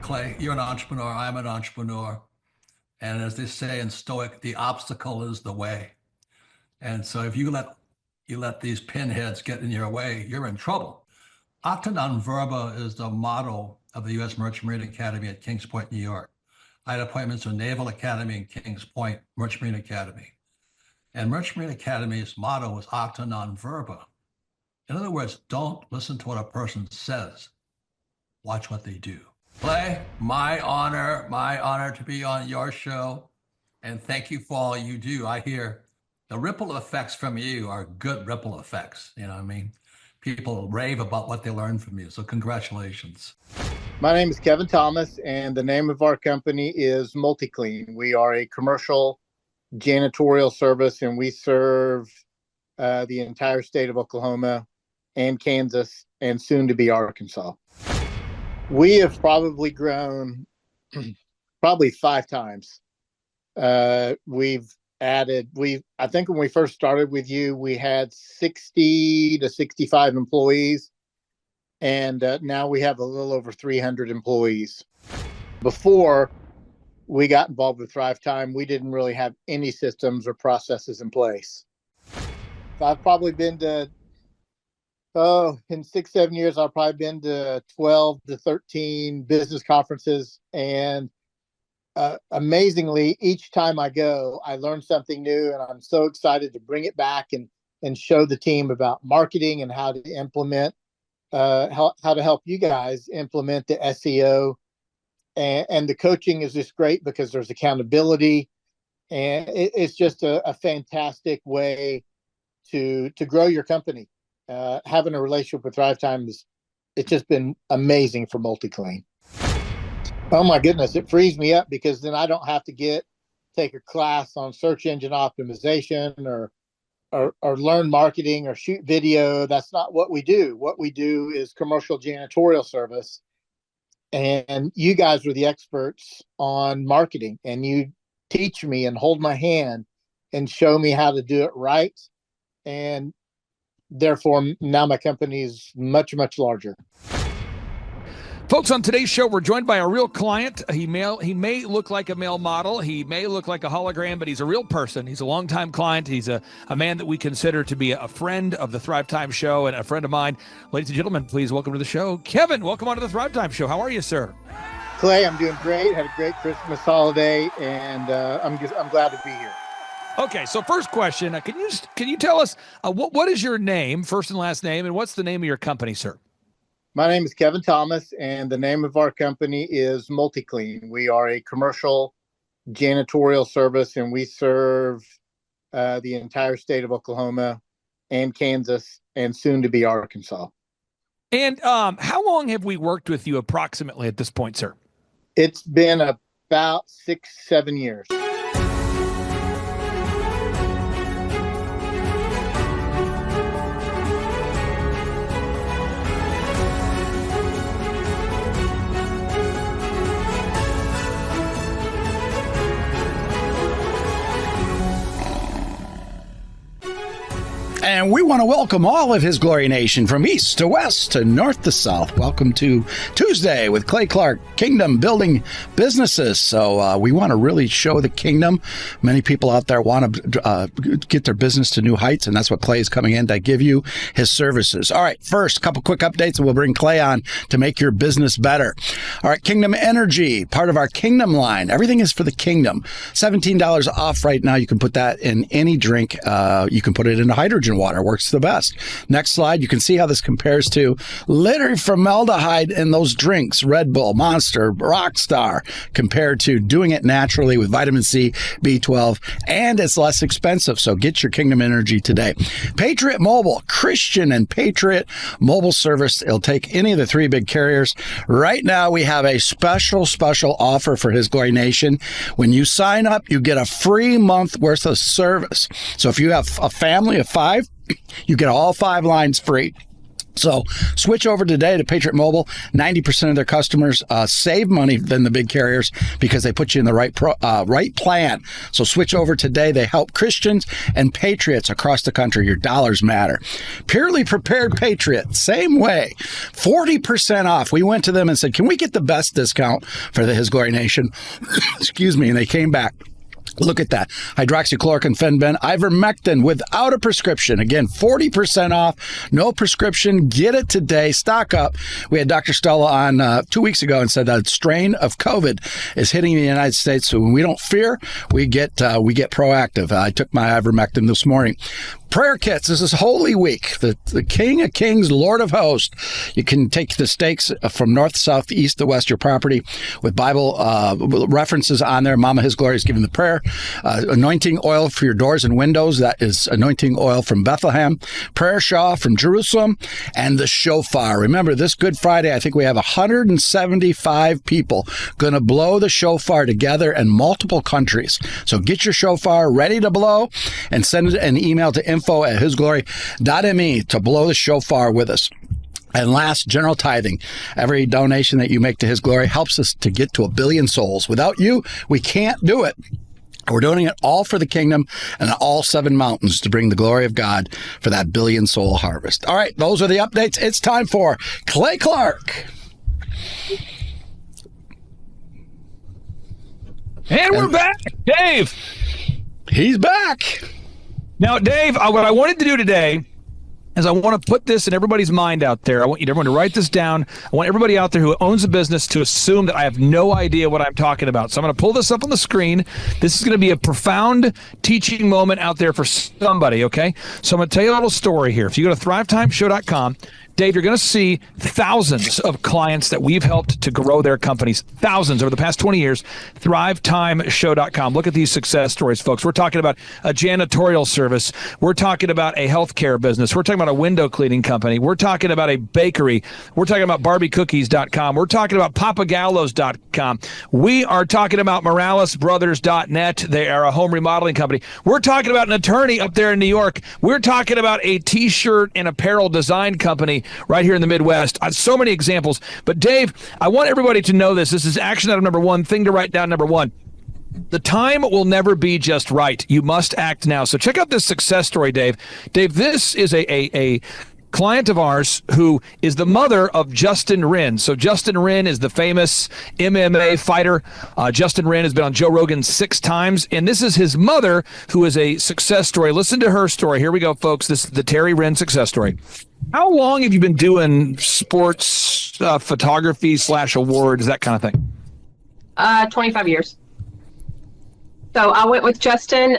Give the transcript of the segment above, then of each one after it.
Clay, you're an entrepreneur. I'm an entrepreneur. And as they say in Stoic, the obstacle is the way. And so if you let these pinheads get in your way, you're in trouble. Acta non verba is the motto of the U.S. Merchant Marine Academy at Kings Point, New York. I had appointments to Naval Academy and Kings Point Merchant Marine Academy. And Merchant Marine Academy's motto was acta non verba. In other words, don't listen to what a person says. Watch what they do. Clay, my honor to be on your show. And thank you for all you do. I hear the ripple effects from you are good ripple effects. You know what I mean? People rave about what they learn from you. So congratulations. My name is Kevin Thomas, and the name of our company is MultiClean. We are a commercial janitorial service, and we serve the entire state of Oklahoma and Kansas and soon to be Arkansas. We have probably grown probably 5 times. We've added, I think when we first started with you, we had 60 to 65 employees. And now we have a little over 300 employees. Before we got involved with Thrive Time, we didn't really have any systems or processes in place. I've probably been to, in 6-7 years, I've probably been to 12 to 13 business conferences. And amazingly, each time I go, I learn something new, and I'm so excited to bring it back and show the team about marketing and how to implement, how to help you guys implement the SEO. And the coaching is just great because there's accountability, and it's just a fantastic way to grow your company. Having a relationship with Thrive Time it's just been amazing for MultiClean. Oh my goodness, it frees me up because then I don't have to take a class on search engine optimization or learn marketing or shoot video. That's not what we do. What we do is commercial janitorial service. And you guys are the experts on marketing, and you teach me and hold my hand and show me how to do it right. And therefore, now my company is much, much larger. Folks, on today's show, we're joined by a real client. He may look like a male model. He may look like a hologram, but he's a real person. He's a longtime client. He's a man that we consider to be a friend of the Thrive Time Show and a friend of mine. Ladies and gentlemen, please welcome to the show, Kevin. Welcome onto the Thrive Time Show. How are you, sir? Clay, I'm doing great. Had a great Christmas holiday, and I'm glad to be here. Okay, so first question, can you tell us what is your name, first and last name, and what's the name of your company, sir? My name is Kevin Thomas, and the name of our company is MultiClean. We are a commercial janitorial service, and we serve the entire state of Oklahoma and Kansas and soon to be Arkansas. And how long have we worked with you approximately at this point, sir? It's been about 6-7 years. And we want to welcome all of His Glory Nation from east to west to north to south. Welcome to Tuesday with Clay Clark, Kingdom Building Businesses. So we want to really show the kingdom. Many people out there want to get their business to new heights, and that's what Clay is coming in to give you his services. All right, first, a couple quick updates, and we'll bring Clay on to make your business better. All right, Kingdom Energy, part of our Kingdom line. Everything is for the kingdom. $17 off right now. You can put that in any drink. You can put it into hydrogen water. Works the best. Next slide, you can see how this compares to literally formaldehyde in those drinks, Red Bull, Monster, Rockstar, compared to doing it naturally with vitamin C, B12, and it's less expensive. So get your Kingdom Energy today. Patriot Mobile, Christian and Patriot Mobile Service. It'll take any of the 3 big carriers. Right now, we have a special offer for His Glory Nation. When you sign up, you get a free month worth of service. So if you have a family of 5, you get all 5 lines free. So switch over today to Patriot Mobile. 90% of their customers save money than the big carriers because they put you in the right plan. So switch over today. They help Christians and patriots across the country. Your dollars matter. Purely Prepared Patriot, same way. 40% off. We went to them and said, can we get the best discount for the His Glory Nation? Excuse me. And they came back. Look at that. Hydroxychloroquine, Fenben, ivermectin without a prescription. Again, 40% off. No prescription. Get it today. Stock up. We had Dr. Stella on 2 weeks ago and said that a strain of COVID is hitting the United States. So when we don't fear, we get proactive. I took my ivermectin this morning. Prayer kits. This is Holy Week. The King of Kings, Lord of Hosts. You can take the stakes from north, south, east to west, your property with Bible references on there. Mama His Glory is giving the prayer. Anointing oil for your doors and windows. That is anointing oil from Bethlehem. Prayer shawl from Jerusalem. And the shofar. Remember, this Good Friday, I think we have 175 people going to blow the shofar together in multiple countries. So get your shofar ready to blow and send an email to info@hisglory.me to blow the shofar with us. And last, general tithing. Every donation that you make to His Glory helps us to get to 1 billion souls. Without you, we can't do it. We're doing it all for the kingdom and all 7 mountains to bring the glory of God for that 1 billion soul harvest. All right, those are the updates. It's time for Clay Clark. And we're back. Dave. He's back. Now, Dave, what I wanted to do today is I want to put this in everybody's mind out there. I want everyone to write this down. I want everybody out there who owns a business to assume that I have no idea what I'm talking about. So I'm going to pull this up on the screen. This is going to be a profound teaching moment out there for somebody, okay? So I'm going to tell you a little story here. If you go to thrivetimeshow.com, Dave, you're going to see thousands of clients that we've helped to grow their companies, thousands over the past 20 years. ThriveTimeShow.com. Look at these success stories, folks. We're talking about a janitorial service. We're talking about a healthcare business. We're talking about a window cleaning company. We're talking about a bakery. We're talking about BarbieCookies.com. We're talking about PapaGallos.com. We are talking about MoralesBrothers.net. They are a home remodeling company. We're talking about an attorney up there in New York. We're talking about a T-shirt and apparel design company right here in the Midwest. So many examples. But Dave, I want everybody to know this. This is action item number 1, thing to write down number 1. The time will never be just right. You must act now. So check out this success story, Dave. Dave, this is a client of ours who is the mother of Justin Wren. So Justin Wren is the famous MMA fighter. Justin Wren has been on Joe Rogan 6 times, and this is his mother who is a success story. Listen to her story. Here we go, folks. This is the Terry Wren success story. How long have you been doing sports photography / awards, that kind of thing? 25 years. So I went with Justin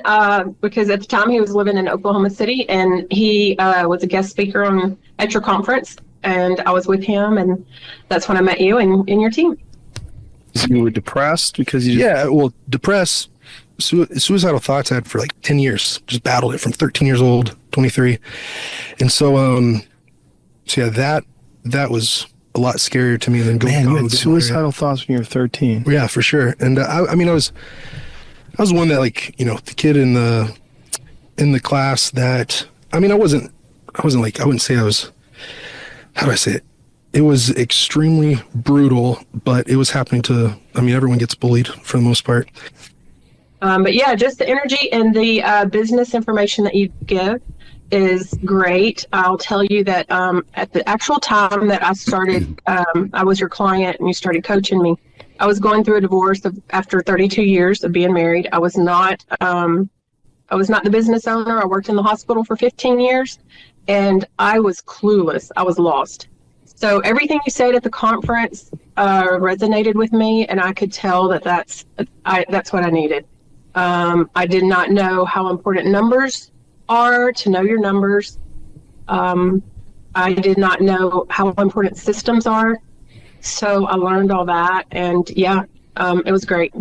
because at the time he was living in Oklahoma City, and he was a guest speaker at your conference, and I was with him, and that's when I met you and your team. You were depressed because depressed. Suicidal thoughts I had for like 10 years. Just battled it from 13 years old, 23. And so, that was a lot scarier to me than going. Man, you had suicidal thoughts when you were 13. Yeah, for sure. And I was one that, like, you know, the kid in the class that, I wouldn't say I was, how do I say it? It was extremely brutal, but it was happening to, everyone gets bullied for the most part. But yeah, just the energy and the business information that you give is great. I'll tell you that at the actual time that I started, I was your client and you started coaching me. I was going through a divorce after 32 years of being married. I was not the business owner. I worked in the hospital for 15 years, and I was clueless. I was lost. So everything you said at the conference resonated with me, and I could tell that that's what I needed. I did not know how important numbers are, to know your numbers. I did not know how important systems are. So I learned all that, and it was great.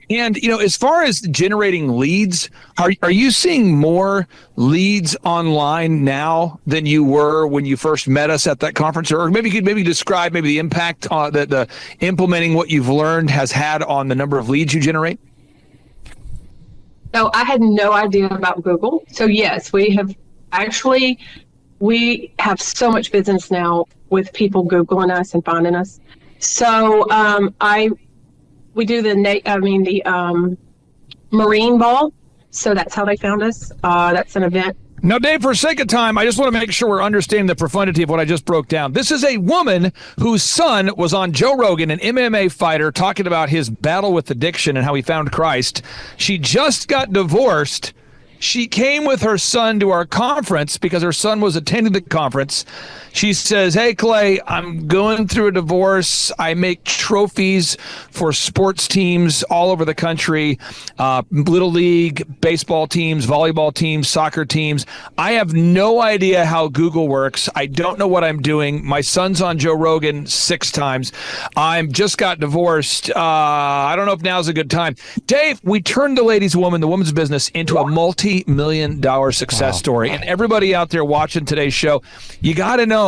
And, you know, as far as generating leads, are you seeing more leads online now than you were when you first met us at that conference? Or maybe you could describe the impact that the implementing what you've learned has had on the number of leads you generate? So I had no idea about Google. So yes, we have actually we have so much business now with people Googling us and finding us. So we do the Marine Ball. So that's how they found us. That's an event. Now, Dave, for sake of time, I just want to make sure we're understanding the profundity of what I just broke down. This is a woman whose son was on Joe Rogan, an MMA fighter, talking about his battle with addiction and how he found Christ. She just got divorced. She came with her son to our conference because her son was attending the conference. She says, "Hey, Clay, I'm going through a divorce. I make trophies for sports teams all over the country, Little League, baseball teams, volleyball teams, soccer teams. I have no idea how Google works. I don't know what I'm doing. My son's on Joe Rogan 6 times. I'm just got divorced. I don't know if now's a good time." Dave, we turned the woman's business into a multi-million-dollar success story. And everybody out there watching today's show, you got to know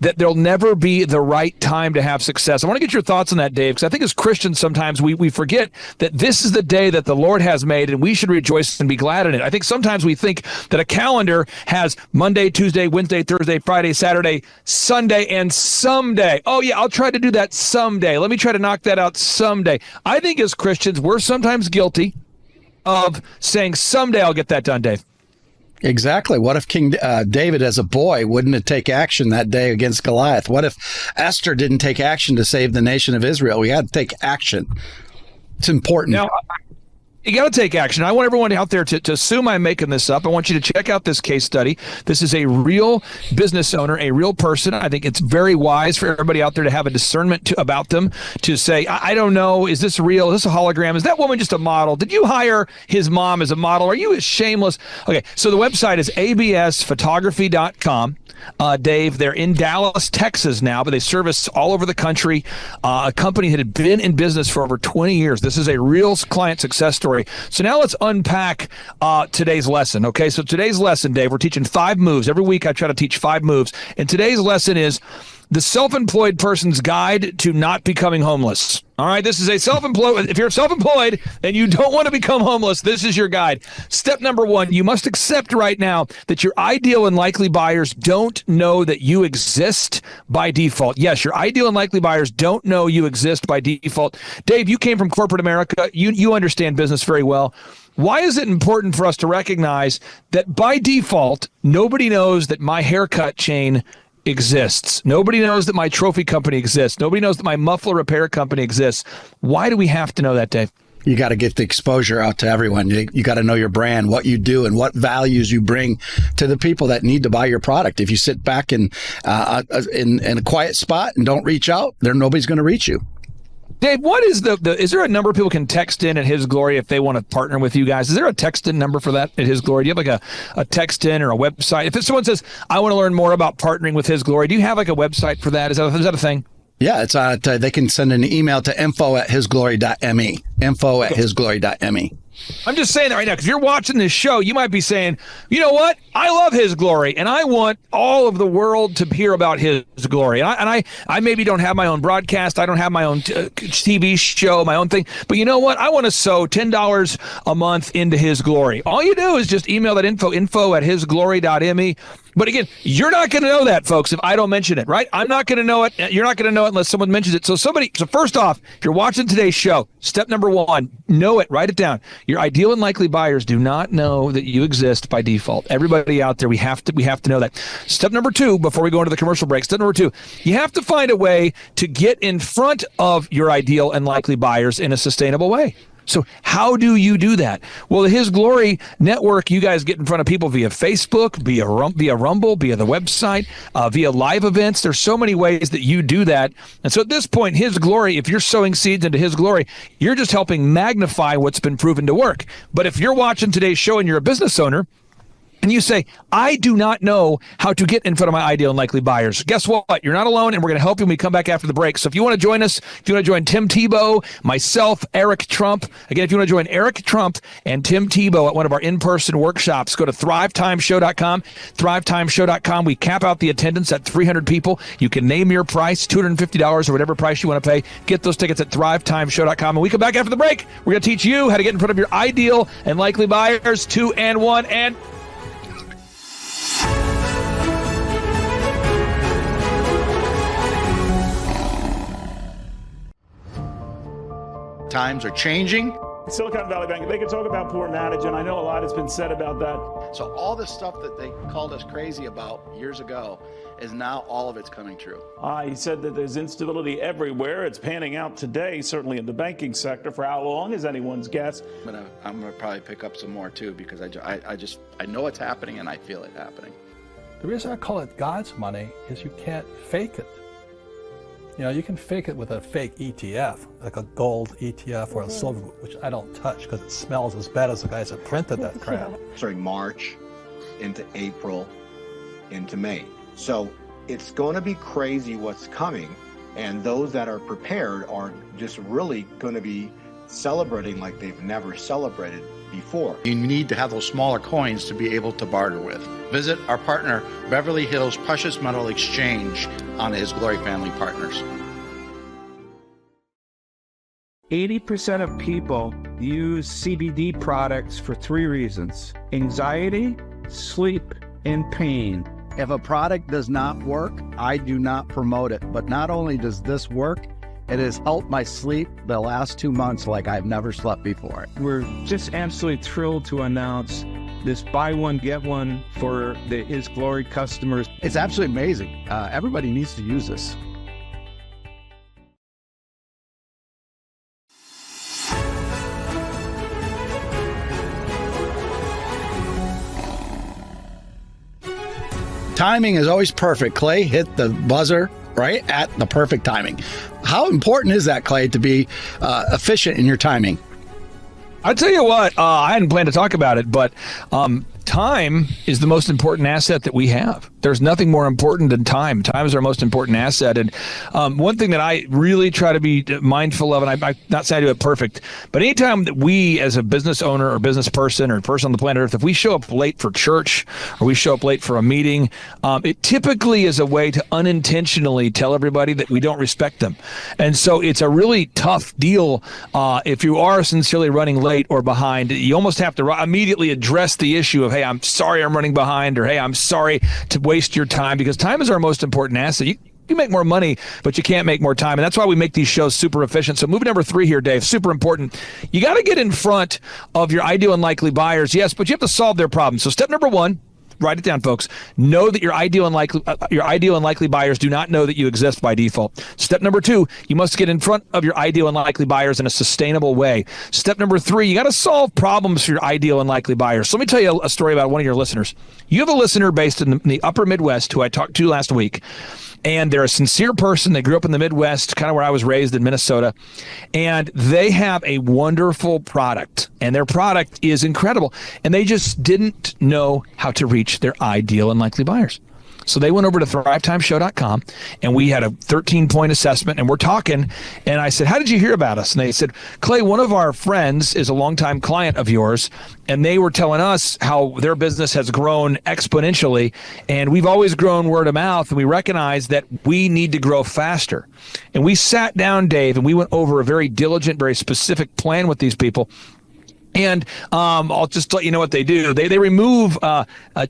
that there'll never be the right time to have success. I want to get your thoughts on that, Dave, because I think as Christians sometimes we forget that this is the day that the Lord has made, and we should rejoice and be glad in it. I think sometimes we think that a calendar has Monday, Tuesday, Wednesday, Thursday, Friday, Saturday, Sunday, and someday. Oh, yeah, I'll try to do that someday. Let me try to knock that out someday. I think as Christians, we're sometimes guilty of saying, someday I'll get that done, Dave. Exactly. What if King David as a boy wouldn't take action that day against Goliath? What if Esther didn't take action to save the nation of Israel? We had to take action. It's important. Now, you got to take action. I want everyone out there to assume I'm making this up. I want you to check out this case study. This is a real business owner, a real person. I think it's very wise for everybody out there to have a discernment about them, to say, I don't know, is this real? Is this a hologram? Is that woman just a model? Did you hire his mom as a model? Are you as shameless? Okay, so the website is absphotography.com. Dave, they're in Dallas, Texas now, but they service all over the country. A company that had been in business for over 20 years. This is a real client success story. So now let's unpack today's lesson. Okay, so today's lesson, Dave, we're teaching 5 moves. Every week I try to teach 5 moves. And today's lesson is the self-employed person's guide to not becoming homeless. All right, this is a self-employed. If you're self-employed and you don't want to become homeless, this is your guide. Step number 1, you must accept right now that your ideal and likely buyers don't know that you exist by default. Yes, your ideal and likely buyers don't know you exist by default. Dave, you came from corporate America. You understand business very well. Why is it important for us to recognize that by default, nobody knows that my haircut chain exists? Nobody knows that my trophy company exists. Nobody knows that my muffler repair company exists. Why do we have to know that, Dave? You got to get the exposure out to everyone. You got to know your brand, what you do, and what values you bring to the people that need to buy your product. If you sit back in a quiet spot and don't reach out, nobody's going to reach you. Dave, what is is there a number people can text in at His Glory if they want to partner with you guys? Is there a text in number for that at His Glory? Do you have like a text in or a website? If someone says, I want to learn more about partnering with His Glory, do you have like a website for that? Is that a thing? Yeah, it's they can send an email to info@hisglory.me, info@hisglory.me. I'm just saying that right now, because if you're watching this show, you might be saying, you know what? I love His Glory, and I want all of the world to hear about His Glory. And I maybe don't have my own broadcast. I don't have my own TV show, my own thing. But you know what? I want to sow $10 a month into His Glory. All you do is just email that info@hisglory.me. But again, you're not going to know that, folks, if I don't mention it, right? I'm not going to know it. You're not going to know it unless someone mentions it. So first off, if you're watching today's show, step number 1, know it, write it down. Your ideal and likely buyers do not know that you exist by default. Everybody out there, we have to know that. Step number 2, before we go into the commercial break, step number 2, you have to find a way to get in front of your ideal and likely buyers in a sustainable way. So how do you do that? Well, the His Glory Network, you guys get in front of people via Facebook, via Rumble, via the website, via live events. There's so many ways that you do that. And so at this point, His Glory, if you're sowing seeds into His Glory, you're just helping magnify what's been proven to work. But if you're watching today's show and you're a business owner, and you say, I do not know how to get in front of my ideal and likely buyers, guess what? You're not alone, and we're going to help you when we come back after the break. So if you want to join us, if you want to join Tim Tebow, myself, Eric Trump, again, if you want to join Eric Trump and Tim Tebow at one of our in-person workshops, go to thrivetimeshow.com, thrivetimeshow.com. We cap out the attendance at 300 people. You can name your price, $250 or whatever price you want to pay. Get those tickets at thrivetimeshow.com. And we come back after the break. We're going to teach you how to get in front of your ideal and likely buyers, 2 and 1, and times are changing. Silicon Valley Bank, they can talk about poor management. I know a lot has been said about that. So all the stuff that they called us crazy about years ago is now all of it's coming true. He said that there's instability everywhere. It's panning out today, certainly in the banking sector. For how long is anyone's guess? I'm gonna probably pick up some more too, because I know it's happening and I feel it happening. The reason I call it God's money is you can't fake it. You know, you can fake it with a fake ETF, like a gold ETF or a silver, which I don't touch because it smells as bad as the guys that printed that crap. Starting March into April into May. So it's going to be crazy what's coming, and those that are prepared are just really going to be celebrating like they've never celebrated before. You need to have those smaller coins to be able to barter with. Visit our partner, Beverly Hills Precious Metal Exchange, on His Glory Family Partners. 80% of people use CBD products for 3 reasons: anxiety, sleep, and pain. If a product does not work, I do not promote it. But not only does this work, it has helped my sleep the last 2 months like I've never slept before. We're just absolutely thrilled to announce this buy one, get one for the His Glory customers. It's absolutely amazing. Everybody needs to use this. Timing is always perfect. Clay hit the buzzer right at the perfect timing. How important is that, Clay, to be efficient in your timing? I'll tell you what, I hadn't planned to talk about it, but time is the most important asset that we have. There's nothing more important than time. Time is our most important asset. And one thing that I really try to be mindful of, and I'm not saying I do it perfect, but anytime that we as a business owner or business person or person on the planet Earth, if we show up late for church or we show up late for a meeting, it typically is a way to unintentionally tell everybody that we don't respect them. And so it's a really tough deal if you are sincerely running late or behind. You almost have to immediately address the issue of, hey, I'm sorry I'm running behind, or hey, I'm sorry to waste your time, because time is our most important asset. You make more money, but you can't make more time. And that's why we make these shows super efficient. So move number 3 here, Dave, super important. You got to get in front of your ideal and likely buyers. Yes, but you have to solve their problem. So step number 1, write it down, folks. Know that your ideal and likely buyers do not know that you exist by default. Step number 2, you must get in front of your ideal and likely buyers in a sustainable way. Step number 3, you got to solve problems for your ideal and likely buyers. So let me tell you a story about one of your listeners. You have a listener based in the upper Midwest who I talked to last week. And they're a sincere person. They grew up in the Midwest, kind of where I was raised in Minnesota. And they have a wonderful product. And their product is incredible. And they just didn't know how to reach their ideal and likely buyers. So they went over to thrivetimeshow.com, and we had a 13-point assessment, and we're talking. And I said, how did you hear about us? And they said, Clay, one of our friends is a longtime client of yours, and they were telling us how their business has grown exponentially, and we've always grown word of mouth, and we recognize that we need to grow faster. And we sat down, Dave, and we went over a very diligent, very specific plan with these people. And I'll just let you know what they do. They remove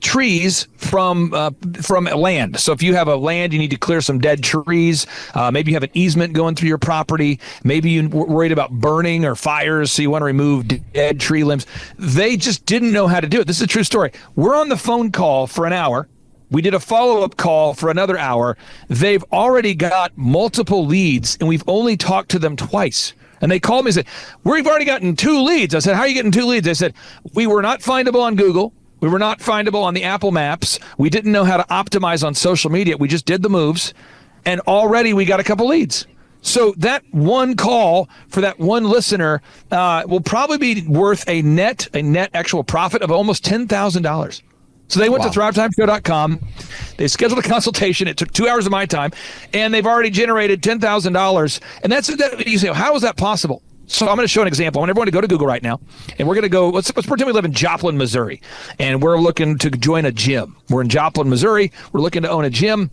trees from land. So if you have a land, you need to clear some dead trees. Maybe you have an easement going through your property. Maybe you're worried about burning or fires, so you want to remove dead tree limbs. They just didn't know how to do it. This is a true story. We're on the phone call for an hour. We did a follow-up call for another hour. They've already got multiple leads, and we've only talked to them twice. And they called me and said, we've already gotten 2 leads. I said, how are you getting 2 leads? They said, we were not findable on Google. We were not findable on the Apple Maps. We didn't know how to optimize on social media. We just did the moves. And already we got a couple leads. So that one call for that one listener will probably be worth a net actual profit of almost $10,000. So they went to thrivetimeshow.com. They scheduled a consultation. It took 2 hours of my time, and they've already generated $10,000. And that you say, how is that possible? So I'm going to show an example. I want everyone to go to Google right now, and we're going to go. Let's pretend we live in Joplin, Missouri, and we're looking to join a gym. We're in Joplin, Missouri. We're looking to own a gym.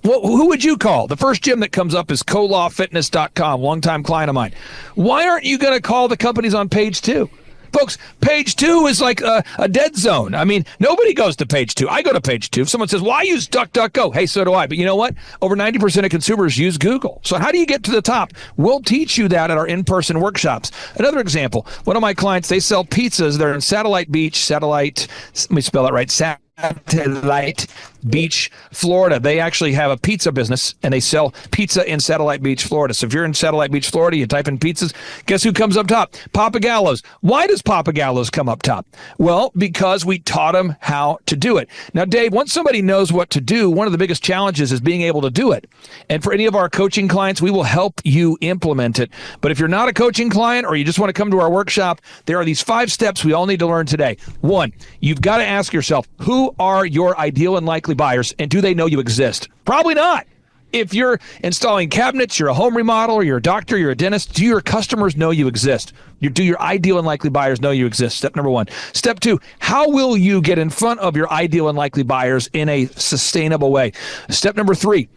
Well, who would you call? The first gym that comes up is colawfitness.com, longtime client of mine. Why aren't you going to call the companies on page 2? Folks, page 2 is like a dead zone. I mean, nobody goes to page 2. I go to page 2. If someone says, well, I use DuckDuckGo. Hey, so do I. But you know what? Over 90% of consumers use Google. So how do you get to the top? We'll teach you that at our in-person workshops. Another example, one of my clients, they sell pizzas. They're in Satellite Beach, let me spell it right, Satellite Beach, Florida. They actually have a pizza business, and they sell pizza in Satellite Beach, Florida. So if you're in Satellite Beach, Florida, you type in pizzas, guess who comes up top? Papa Gallo's. Why does Papa Gallo's come up top? Well, because we taught them how to do it. Now, Dave, once somebody knows what to do, one of the biggest challenges is being able to do it. And for any of our coaching clients, we will help you implement it. But if you're not a coaching client or you just want to come to our workshop, there are these 5 steps we all need to learn today. 1, you've got to ask yourself, who are your ideal and likely buyers, and do they know you exist? Probably not. If you're installing cabinets, you're a home remodeler, you're a doctor, you're a dentist, do your customers know you exist? Do your ideal and likely buyers know you exist? Step number 1. Step 2, how will you get in front of your ideal and likely buyers in a sustainable way? Step number 3,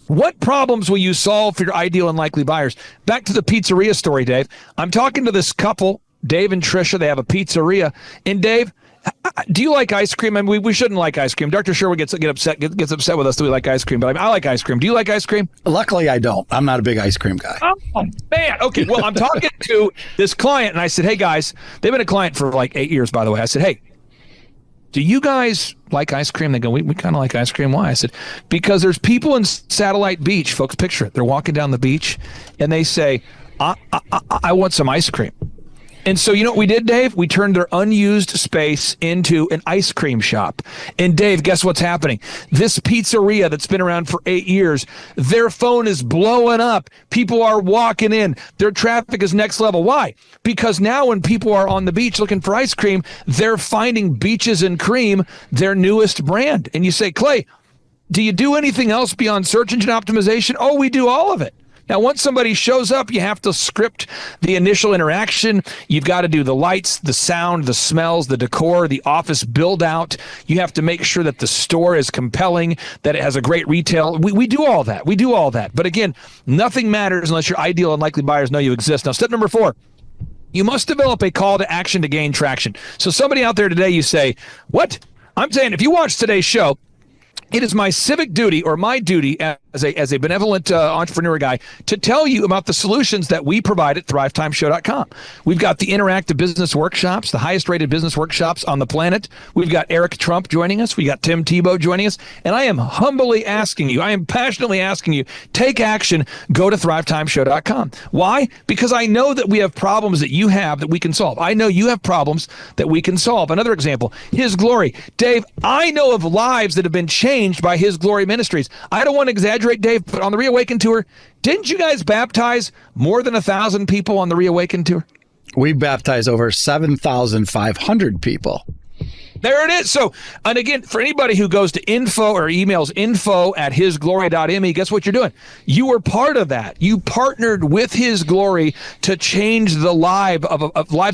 what problems will you solve for your ideal and likely buyers? Back to the pizzeria story, Dave. I'm talking to this couple, Dave and Trisha. They have a pizzeria. And Dave, do you like ice cream? I mean, we shouldn't like ice cream. Dr. Sherwood gets upset with us that we like ice cream, but I like ice cream. Do you like ice cream? Luckily, I don't. I'm not a big ice cream guy. Oh, man. Okay. Well, I'm talking to this client, and I said, hey, guys, they've been a client for like 8 years, by the way. I said, hey, do you guys like ice cream? They go, we kind of like ice cream. Why? I said, because there's people in Satellite Beach. Folks, picture it. They're walking down the beach, and they say, I want some ice cream. And so you know what we did, Dave? We turned their unused space into an ice cream shop. And Dave, guess what's happening? This pizzeria that's been around for 8 years, their phone is blowing up. People are walking in. Their traffic is next level. Why? Because now when people are on the beach looking for ice cream, they're finding Beaches and Cream, their newest brand. And you say, Clay, do you do anything else beyond search engine optimization? Oh, we do all of it. Now, once somebody shows up, you have to script the initial interaction. You've got to do the lights, the sound, the smells, the decor, the office build out. You have to make sure that the store is compelling, that it has a great retail. We do all that. We do all that. But again, nothing matters unless your ideal and likely buyers know you exist. Now, step number 4. You must develop a call to action to gain traction. So somebody out there today, you say, what? I'm saying if you watch today's show, it is my civic duty or my duty as a benevolent entrepreneur guy to tell you about the solutions that we provide at thrivetimeshow.com. We've got the interactive business workshops, the highest rated business workshops on the planet. We've got Eric Trump joining us. We got Tim Tebow joining us. And I am humbly asking you, I am passionately asking you, take action, go to thrivetimeshow.com. Why? Because I know that we have problems that you have that we can solve. I know you have problems that we can solve. Another example, His Glory. Dave, I know of lives that have been changed by His Glory Ministries. I don't want to exaggerate, Dave, but on the Reawaken Tour, didn't you guys baptize more than 1,000 people on the Reawaken Tour? We baptized over 7,500 people. There it is. So, and again, for anybody who goes to info or emails info@hisglory.me, guess what you're doing? You were part of that. You partnered with His Glory to change the lives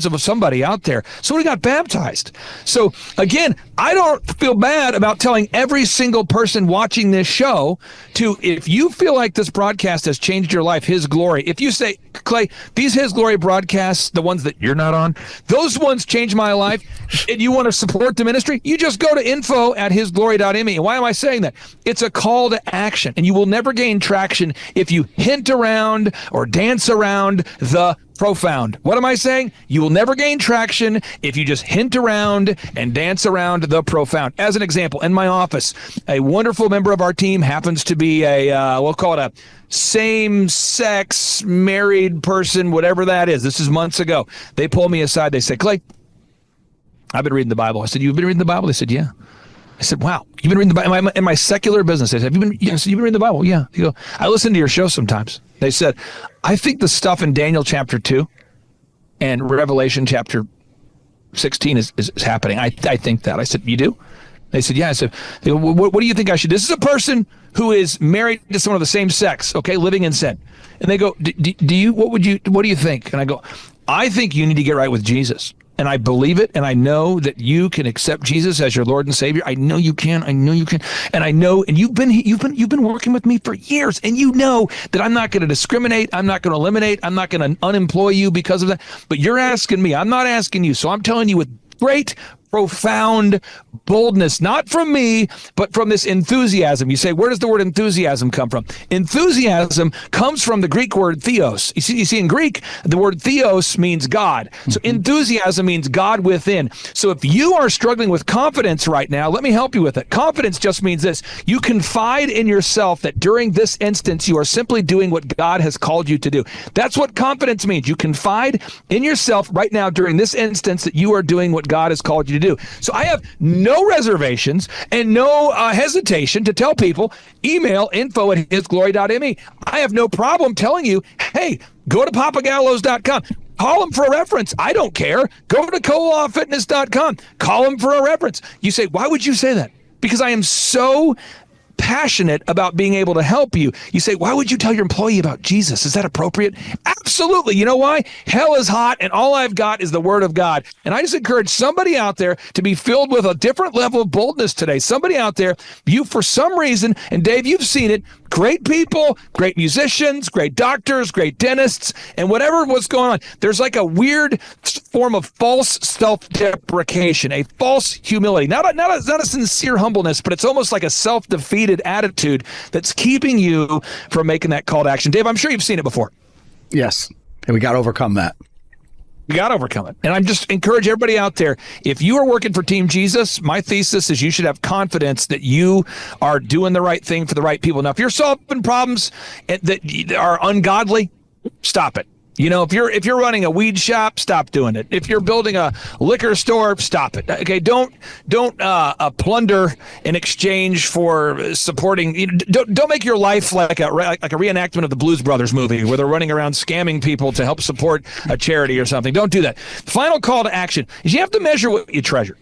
of somebody out there. So we got baptized. So again, I don't feel bad about telling every single person watching this show to, if you feel like this broadcast has changed your life, His Glory. If you say, Clay, these His Glory broadcasts, the ones that you're not on, those ones changed my life, and you want to support the ministry, you just go to info@hisglory.me. And why am I saying that? It's a call to action, and you will never gain traction if you hint around or dance around the profound. What am I saying? You will never gain traction if you just hint around and dance around the profound. As an example, in my office, a wonderful member of our team happens to be we'll call it a same-sex married person, whatever that is. This is months ago. They pull me aside. They say, Clay, I've been reading the Bible. I said, you've been reading the Bible? They said, yeah. I said, wow, you've been reading the Bible? In my secular business, I said, you've been reading the Bible? Yeah. You go, I listen to your show sometimes. They said, I think the stuff in Daniel chapter 2 and Revelation chapter 16 is happening. I think that. I said, you do? They said, yeah. I said, what do you think I should do? This is a person who is married to someone of the same sex, okay, living in sin. And they go, what do you think? And I go, I think you need to get right with Jesus. and I believe it, and I know that you can accept Jesus as your Lord and Savior. I know you can. I know you can. And I know, and you've been working with me for years, and you know that I'm not going to discriminate. I'm not going to eliminate. I'm not going to unemploy you because of that. But you're asking me. I'm not asking you. So I'm telling you with great, profound boldness, not from me, but from this enthusiasm. You say, where does the word enthusiasm come from? Enthusiasm comes from the Greek word theos. You see, in Greek, the word theos means God. So enthusiasm means God within. So if you are struggling with confidence right now, let me help you with it. Confidence just means this. You confide in yourself that during this instance, you are simply doing what God has called you to do. That's what confidence means. You confide in yourself right now during this instance that you are doing what God has called you to do. So I have no reservations and no hesitation to tell people, email info@hisglory.me. I have no problem telling you, hey, go to papagallos.com. Call them for a reference. I don't care. Go to colawfitness.com. Call them for a reference. You say, why would you say that? Because I am so passionate about being able to help you. You say, why would you tell your employee about Jesus? Is that appropriate? Absolutely. You know why? Hell is hot, and all I've got is the word of God. And I just encourage somebody out there to be filled with a different level of boldness today. Somebody out there, you for some reason, and Dave, you've seen it, great people, great musicians, great doctors, great dentists, and whatever was going on, there's like a weird form of false self-deprecation, a false humility, not a sincere humbleness, but it's almost like a self-defeated attitude that's keeping you from making that call to action. Dave, I'm sure you've seen it before. Yes, and we got to overcome that. You got to overcome it. And I'm just encourage everybody out there, if you are working for Team Jesus, my thesis is you should have confidence that you are doing the right thing for the right people. Now, if you're solving problems that are ungodly, stop it. You know, if you're running a weed shop, stop doing it. If you're building a liquor store, stop it. Okay, don't plunder in exchange for supporting. Don't make your life like a reenactment of the Blues Brothers movie where they're running around scamming people to help support a charity or something. Don't do that. Final call to action is you have to measure what you treasure.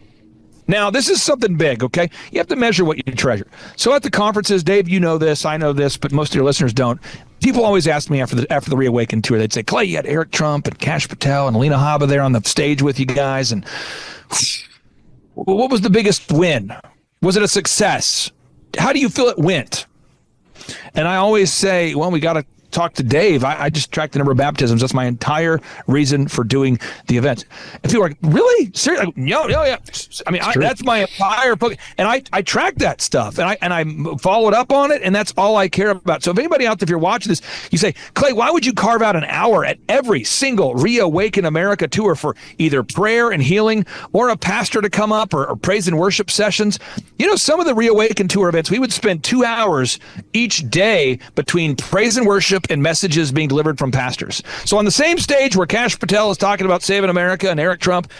Now, this is something big, okay? You have to measure what you treasure. So at the conferences, Dave, you know this, I know this, but most of your listeners don't. People always ask me after the Reawaken tour, they'd say, Clay, you had Eric Trump and Kash Patel and Alina Habba there on the stage with you guys, and what was the biggest win? Was it a success? How do you feel it went? And I always say, well, we got to talk to Dave. I just track the number of baptisms. That's my entire reason for doing the event. And people are like, really? Seriously? No, yeah. I mean, that's my entire focus. And I track that stuff and I followed up on it, and that's all I care about. So if anybody out there, if you're watching this, you say, Clay, why would you carve out an hour at every single Reawaken America tour for either prayer and healing or a pastor to come up or praise and worship sessions? You know, some of the Reawaken tour events, we would spend 2 hours each day between praise and worship and messages being delivered from pastors. So on the same stage where Kash Patel is talking about saving America and Eric Trump,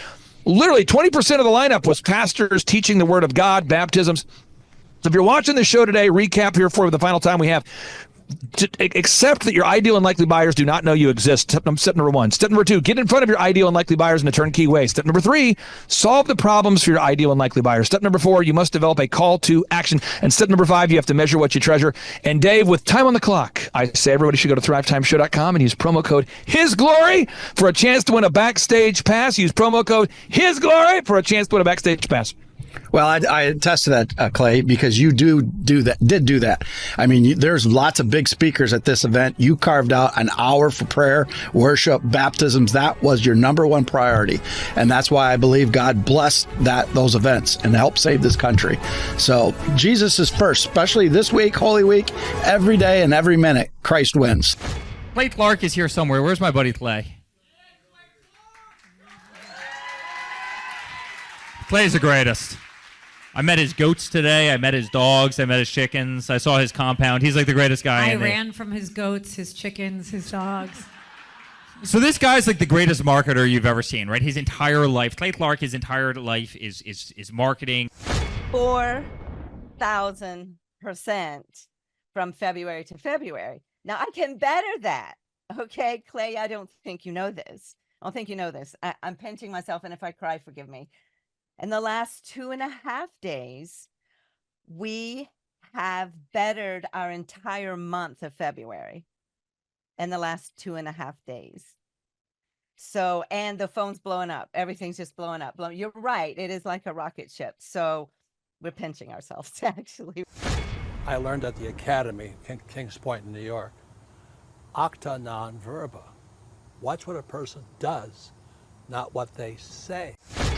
literally 20% of the lineup was pastors teaching the word of God, baptisms. So if you're watching the show today, recap here for the final time we have. To accept that your ideal and likely buyers do not know you exist. Step number 1. Step number 2, get in front of your ideal and likely buyers in a turnkey way. Step number 3, solve the problems for your ideal and likely buyers. Step number 4, you must develop a call to action. And step number 5, you have to measure what you treasure. And Dave, with time on the clock, I say everybody should go to thrivetimeshow.com and use promo code HISGLORY for a chance to win a backstage pass. Use promo code HISGLORY for a chance to win a backstage pass. Well, I attest to that, Clay, because you did do that. I mean, there's lots of big speakers at this event. You carved out an hour for prayer, worship, baptisms. That was your number one priority. And that's why I believe God blessed those events and helped save this country. So Jesus is first, especially this week, Holy Week, every day and every minute, Christ wins. Clay Clark is here somewhere. Where's my buddy Clay? Clay's the greatest. I met his goats today. I met his dogs. I met his chickens. I saw his compound. He's like the greatest guy. I ran from his goats, his chickens, his dogs. So this guy's like the greatest marketer you've ever seen, right? His entire life, Clay Clark, his entire life is marketing. 4,000% from February to February. Now I can better that. Okay, Clay, I don't think you know this. I'm pinching myself, and if I cry, forgive me. In the last 2.5 days, we have bettered our entire month of February in the last 2.5 days. So, and the phone's blowing up. Everything's just blowing up. You're right. It is like a rocket ship. So we're pinching ourselves, actually. I learned at the Academy, Kings Point in New York, acta non verba. Watch what a person does, not what they say.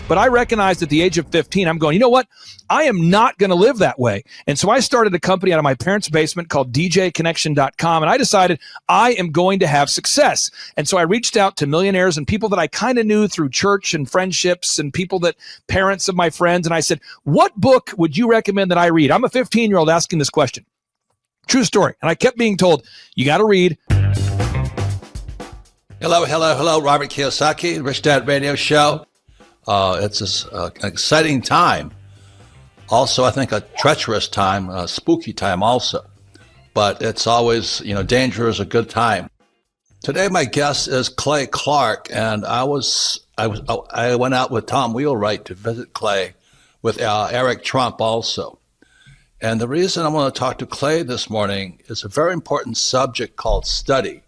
But I recognized at the age of 15, I'm going, you know what? I am not going to live that way. And so I started a company out of my parents' basement called djconnection.com. And I decided I am going to have success. And so I reached out to millionaires and people that I kind of knew through church and friendships and people that parents of my friends. And I said, what book would you recommend that I read? I'm a 15-year-old asking this question. True story. And I kept being told, you got to read. Hello, Robert Kiyosaki, Rich Dad Radio Show. It's an exciting time. Also, I think a treacherous time, a spooky time also. But it's always, danger is a good time. Today, my guest is Clay Clark, and I went out with Tom Wheelwright to visit Clay with Eric Trump also. And the reason I want to talk to Clay this morning is a very important subject called study.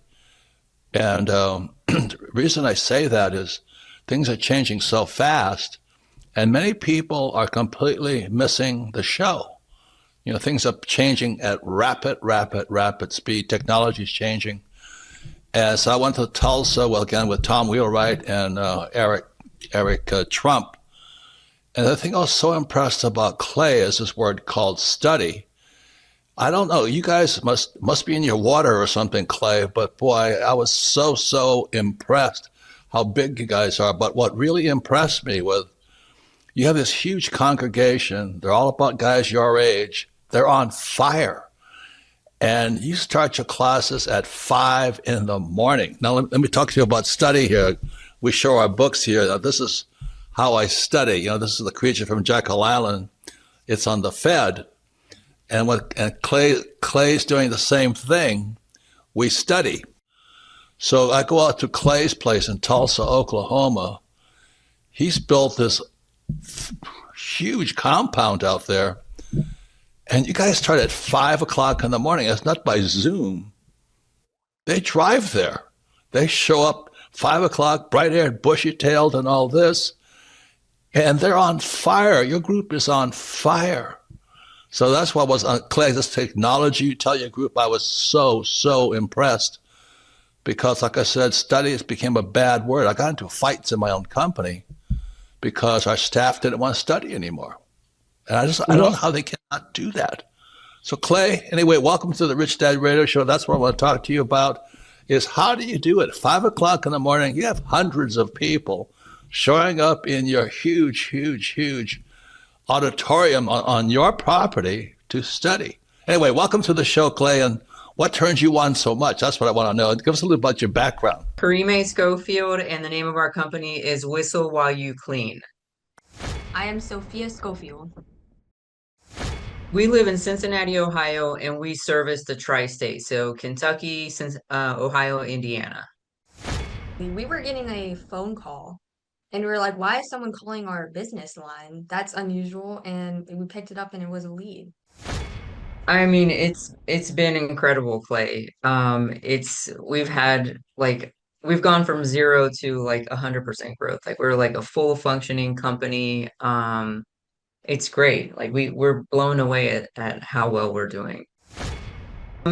And the reason I say that is things are changing so fast, and many people are completely missing the show. Things are changing at rapid speed. Technology is changing. And so I went to Tulsa, again, with Tom Wheelwright and Eric Trump. And the thing I was so impressed about Clay is this word called study. I don't know, you guys must be in your water or something, Clay, but boy, I was so impressed how big you guys are. But what really impressed me was you have this huge congregation. They're all about guys your age. They're on fire. And you start your classes at 5 a.m. Now, let me talk to you about study here. We show our books here. Now, this is how I study. This is the creature from Jekyll Island. It's on the Fed. And Clay's doing the same thing. We study. So I go out to Clay's place in Tulsa, Oklahoma. He's built this huge compound out there. And you guys start at 5 o'clock in the morning. It's not by Zoom. They drive there. They show up 5 o'clock, bright-haired, bushy-tailed and all this. And they're on fire. Your group is on fire. So that's what was on Clay, this technology. You tell your group I was so impressed because, like I said, studies became a bad word. I got into fights in my own company because our staff didn't want to study anymore. And I don't know how they cannot do that. So Clay, anyway, welcome to the Rich Dad Radio Show. That's what I want to talk to you about is how do you do it? 5 o'clock in the morning, you have hundreds of people showing up in your huge auditorium on your property to study. Anyway, welcome to the show, Clay, and what turns you on so much? That's what I want to know. Give us a little about your background. Karime Schofield, and the name of our company is Whistle While You Clean. I am Sophia Schofield. We live in Cincinnati, Ohio, and we service the tri-state, so Kentucky, Ohio, Indiana. We were getting a phone call. And we were like, why is someone calling our business line? That's unusual. And we picked it up and it was a lead. I mean, it's been incredible, Clay. We've gone from 0 to 100% growth. We're like a full functioning company. It's great. We're blown away at how well we're doing.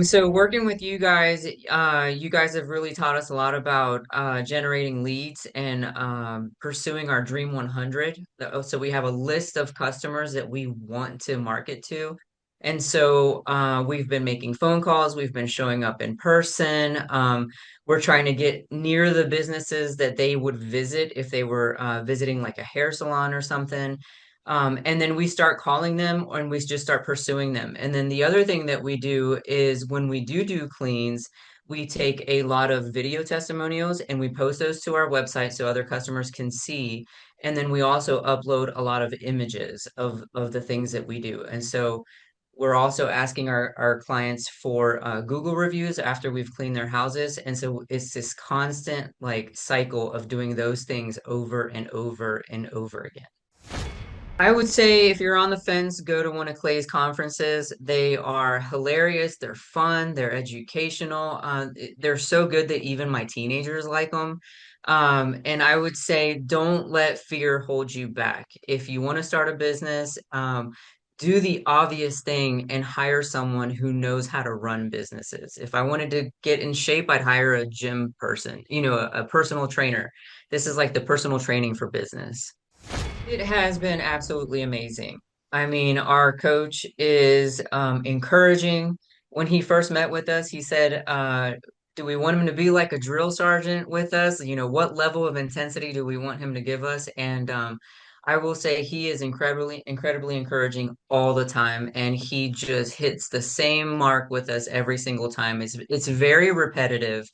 So working with you guys have really taught us a lot about generating leads and pursuing our Dream 100. So we have a list of customers that we want to market to. And so we've been making phone calls. We've been showing up in person. We're trying to get near the businesses that they would visit if they were visiting like a hair salon or something. And then we start calling them and we just start pursuing them. And then the other thing that we do is when we do cleans, we take a lot of video testimonials and we post those to our website so other customers can see. And then we also upload a lot of images of the things that we do. And so we're also asking our clients for Google reviews after we've cleaned their houses. And so it's this constant cycle of doing those things over and over and over again. I would say if you're on the fence, go to one of Clay's conferences. They are hilarious, they're fun, they're educational. They're so good that even my teenagers like them. And I would say don't let fear hold you back. If you want to start a business, do the obvious thing and hire someone who knows how to run businesses. If I wanted to get in shape, I'd hire a gym person, a personal trainer. This is like the personal training for business. It has been absolutely amazing. I mean, our coach is encouraging. When he first met with us, he said, do we want him to be like a drill sergeant with us? What level of intensity do we want him to give us? And I will say he is incredibly, incredibly encouraging all the time, and he just hits the same mark with us every single time. It's very repetitive,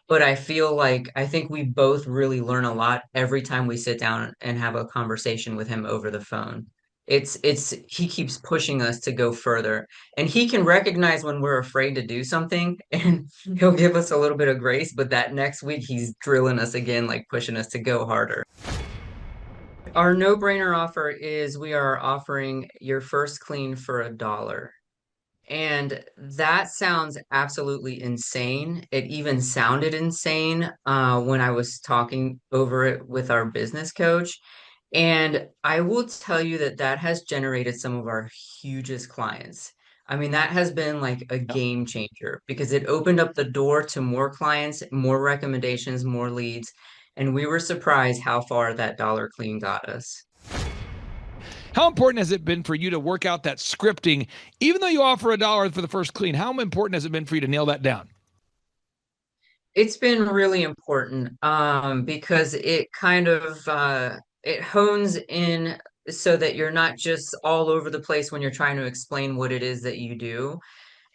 but I think we both really learn a lot every time we sit down and have a conversation with him over the phone. He keeps pushing us to go further, and he can recognize when we're afraid to do something, and he'll give us a little bit of grace, but that next week he's drilling us again, like pushing us to go harder. Our no-brainer offer is we are offering your first clean for $1. And that sounds absolutely insane. It even sounded insane when I was talking over it with our business coach. And I will tell you that that has generated some of our hugest clients. I mean, that has been like a game changer because it opened up the door to more clients, more recommendations, more leads. And we were surprised how far that dollar clean got us. How important has it been for you to work out that scripting, even though you offer $1 for the first clean? How important has it been for you to nail that down? It's been really important because it kind of it hones in so that you're not just all over the place when you're trying to explain what it is that you do.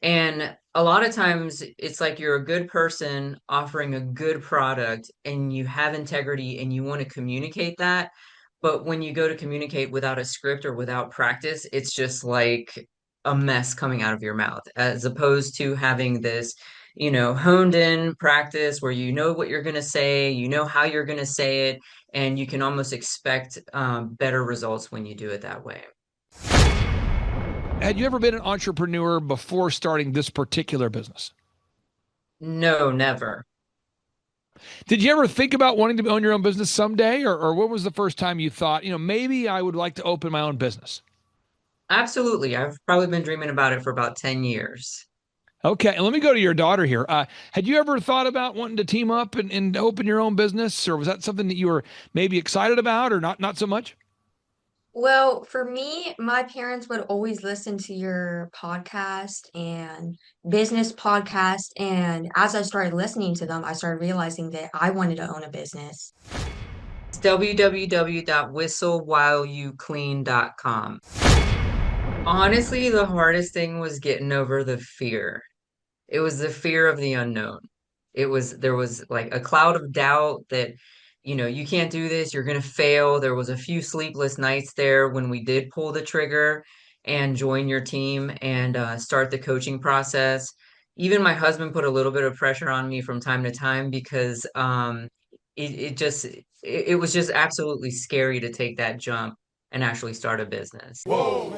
And a lot of times it's like you're a good person offering a good product and you have integrity and you want to communicate that. But when you go to communicate without a script or without practice, it's just like a mess coming out of your mouth, as opposed to having this, honed in practice where you know what you're going to say, you know how you're going to say it, and you can almost expect better results when you do it that way. Had you ever been an entrepreneur before starting this particular business? No, never. Did you ever think about wanting to own your own business someday? Or what was the first time you thought, maybe I would like to open my own business? Absolutely. I've probably been dreaming about it for about 10 years. Okay, and let me go to your daughter here. Had you ever thought about wanting to team up and open your own business? Or was that something that you were maybe excited about or not so much? Well, for me, my parents would always listen to your podcast and business podcast. And as I started listening to them, I started realizing that I wanted to own a business. It's www.whistlewhileyouclean.com. Honestly, the hardest thing was getting over the fear. It was the fear of the unknown. There was like a cloud of doubt that, you can't do this, you're going to fail. There was a few sleepless nights there when we did pull the trigger and join your team and start the coaching process. Even my husband put a little bit of pressure on me from time to time because it was just absolutely scary to take that jump and actually start a business. Whoa.